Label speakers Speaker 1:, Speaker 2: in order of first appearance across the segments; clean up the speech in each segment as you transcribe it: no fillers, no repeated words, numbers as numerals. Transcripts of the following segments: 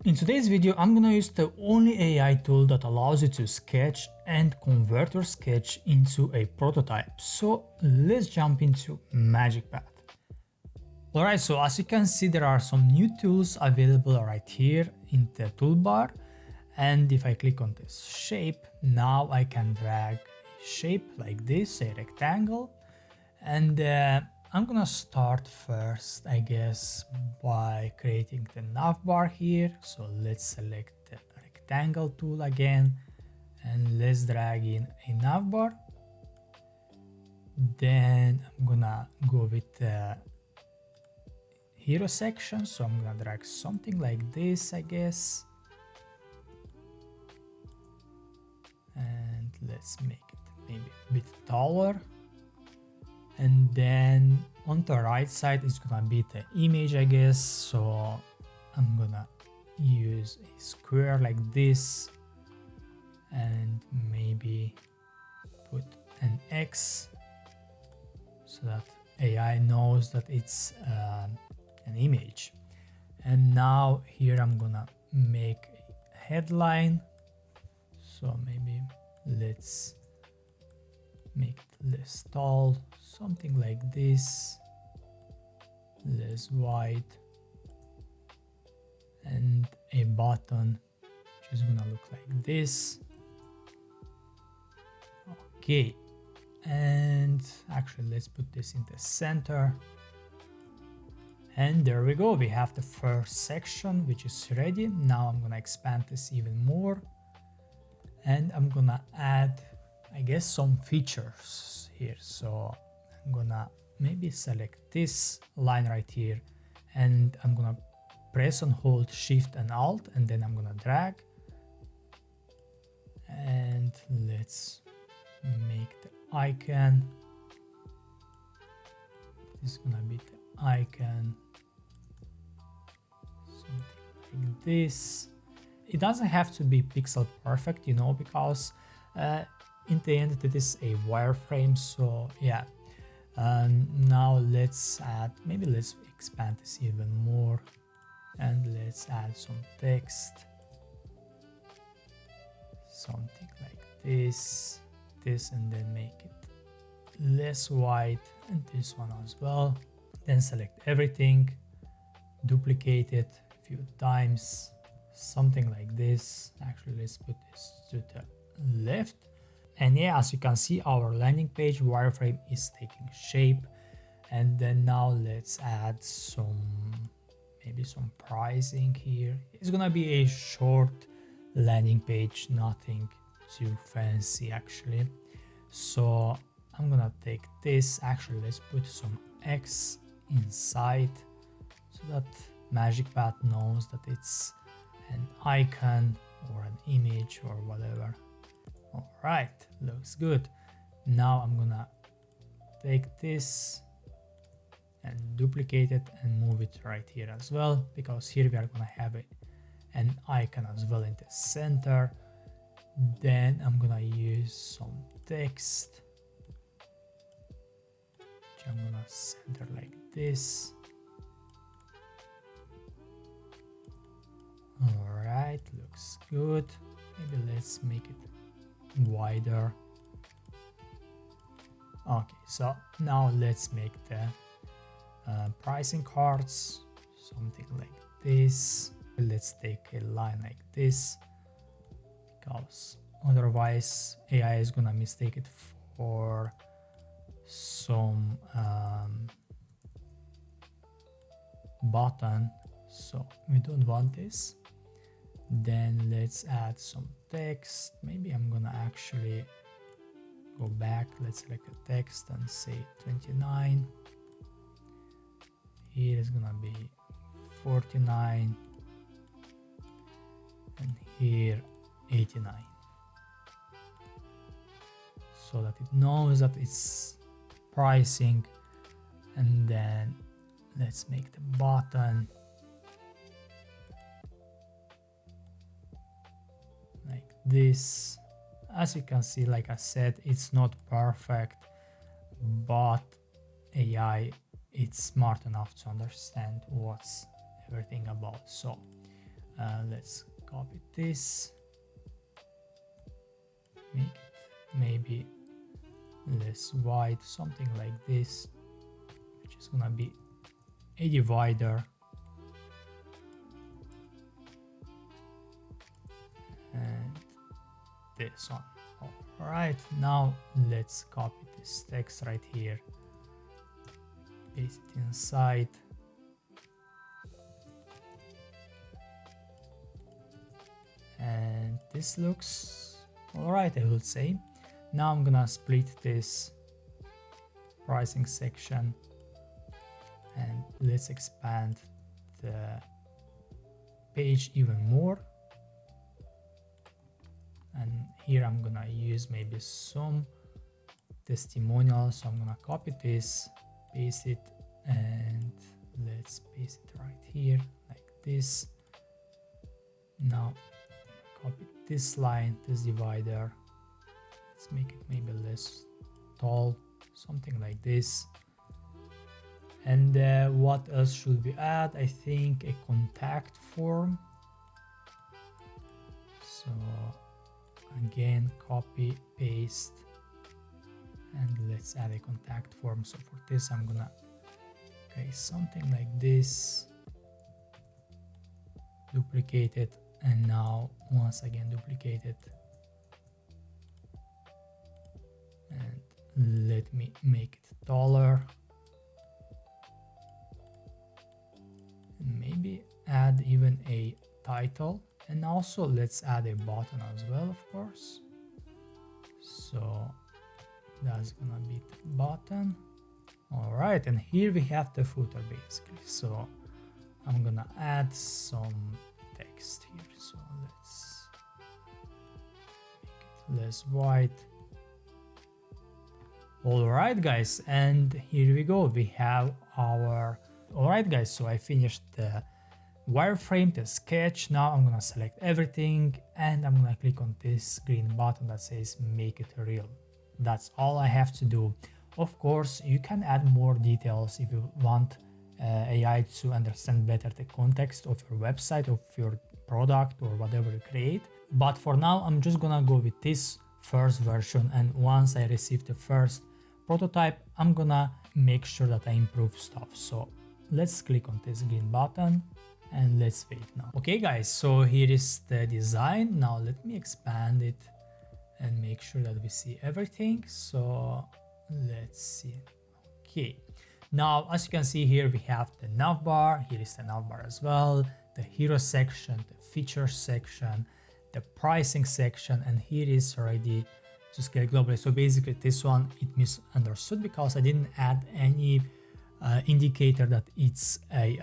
Speaker 1: In today's video, I'm gonna use the only AI tool that allows you to sketch and convert your sketch into a prototype. So let's jump into MagicPath. Alright, so as you can see, there are some new tools available right here in the toolbar. And if I click on this shape, now I can drag a shape like this, a rectangle. And I'm gonna start first, I guess, by creating the navbar here. So let's select the rectangle tool again and let's drag in a navbar. Then I'm gonna go with the hero section. So I'm gonna drag something like this, I guess. And let's make it maybe a bit taller. And then on the right side is gonna be the image, I guess. So I'm gonna use a square like this and maybe put an X so that AI knows that it's an image. And now here I'm gonna make a headline. So maybe let's make it less tall, something like this, less wide, and a button which is gonna look like this. Okay, and actually let's put this in the center. And there we go, we have the first section which is ready. Now I'm gonna expand this even more and I'm gonna add, I guess, some features here. So I'm gonna maybe select this line right here and I'm gonna press and hold Shift and Alt and then I'm gonna drag. And let's make the icon. This is gonna be the icon. Something like this. It doesn't have to be pixel perfect, you know, because in the end it is a wireframe. So yeah, now let's add, maybe let's expand this even more and let's add some text, something like this, and then make it less white and this one as well. Then select everything, duplicate it a few times, something like this. Actually, let's put this to the left. And yeah, as you can see, our landing page wireframe is taking shape. And then now let's add maybe some pricing here. It's gonna be a short landing page, nothing too fancy actually. So I'm gonna take this. Actually, let's put some X inside so that MagicPath knows that it's an icon or an image or whatever. All right, looks good. Now I'm gonna take this and duplicate it and move it right here as well, because here we are gonna have an icon as well in the center. Then I'm gonna use some text, which I'm gonna center like this. All right, looks good. Maybe let's make it wider. Okay, so now let's make the pricing cards, something like this. Let's take a line like this, because otherwise AI is gonna mistake it for some button, so we don't want this. Then let's add some text. Maybe I'm gonna actually go back. Let's select a text and say 29. Here is gonna be 49 and here 89, so that it knows that it's pricing. And then let's make the button like this. As you can see, like I said, it's not perfect, but AI, it's smart enough to understand what's everything about. So Let's copy this, make it maybe less wide, something like this, which is gonna be a divider. And this one. All right, now let's copy this text right here, paste it inside, and this looks all right, I would say. Now I'm gonna split this pricing section and let's expand the page even more. And here I'm gonna use maybe some testimonials. So I'm gonna copy this, paste it, and let's paste it right here like this. Now copy this line, this divider. Let's make it maybe less tall, something like this. And what else should we add? I think a contact form. So again, copy, paste, and let's add a contact form. So for this, I'm gonna create something like this, duplicate it, and now once again duplicate it, and let me make it taller, and maybe add even a title. And also let's add a button as well, of course. So that's gonna be the button. All right, and here we have the footer basically. So I'm gonna add some text here. So let's make it less white. All right, guys, and here we go. We have our. All right, guys. So I finished the wireframe, the sketch. Now I'm gonna select everything and I'm gonna click on this green button that says make it real. That's all I have to do. Of course, you can add more details if you want AI to understand better the context of your website, of your product, or whatever you create. But for now, I'm just gonna go with this first version, and once I receive the first prototype, I'm gonna make sure that I improve stuff. So let's click on this green button and let's wait now. Okay guys, so here is the design. Now let me expand it and make sure that we see everything. So let's see. Okay, now as you can see here, we have the navbar. Here is the navbar as well, the hero section, the feature section, the pricing section, and here is already to scale globally. So basically this one, it misunderstood because I didn't add any indicator that it's a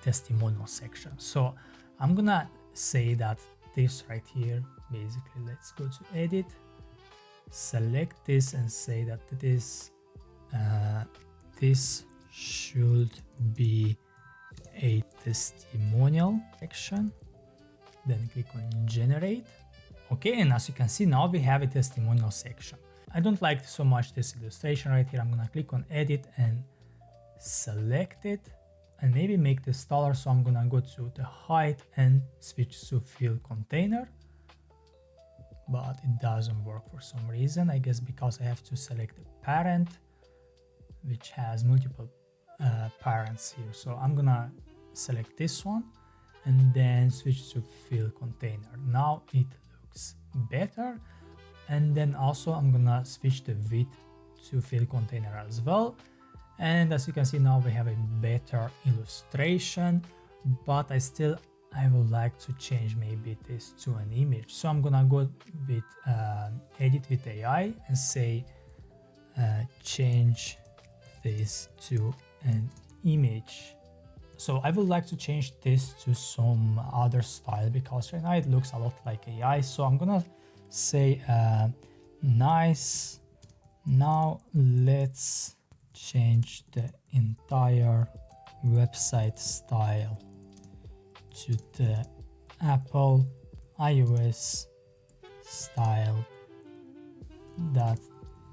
Speaker 1: testimonial section. So I'm gonna say that this right here, basically, let's go to edit, select this and say that this should be a testimonial section. Then click on generate. Okay, and as you can see, now we have a testimonial section. I don't like so much this illustration right here. I'm gonna click on edit and select it and maybe make this taller. So I'm gonna go to the height and switch to fill container, but it doesn't work for some reason. I guess because I have to select the parent, which has multiple parents here. So I'm gonna select this one and then switch to fill container. Now it looks better. And then also I'm gonna switch the width to fill container as well. And as you can see, now we have a better illustration, but I would like to change maybe this to an image. So I'm gonna go with edit with AI and say change this to an image. So I would like to change this to some other style because right now it looks a lot like AI. So I'm gonna say nice. Now let's change the entire website style to the Apple iOS style that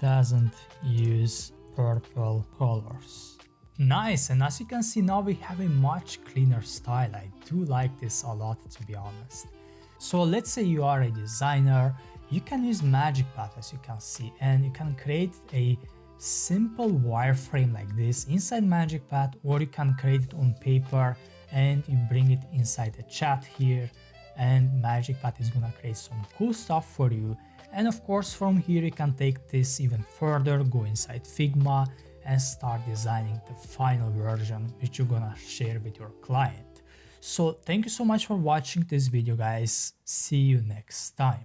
Speaker 1: doesn't use purple colors. Nice, and as you can see now we have a much cleaner style. I do like this a lot, to be honest. So let's say you are a designer, you can use MagicPath as you can see, and you can create a simple wireframe like this inside MagicPath, or you can create it on paper and you bring it inside the chat here, and MagicPath is gonna create some cool stuff for you. And of course from here you can take this even further, go inside Figma and start designing the final version which you're gonna share with your client. So thank you so much for watching this video, guys. See you next time.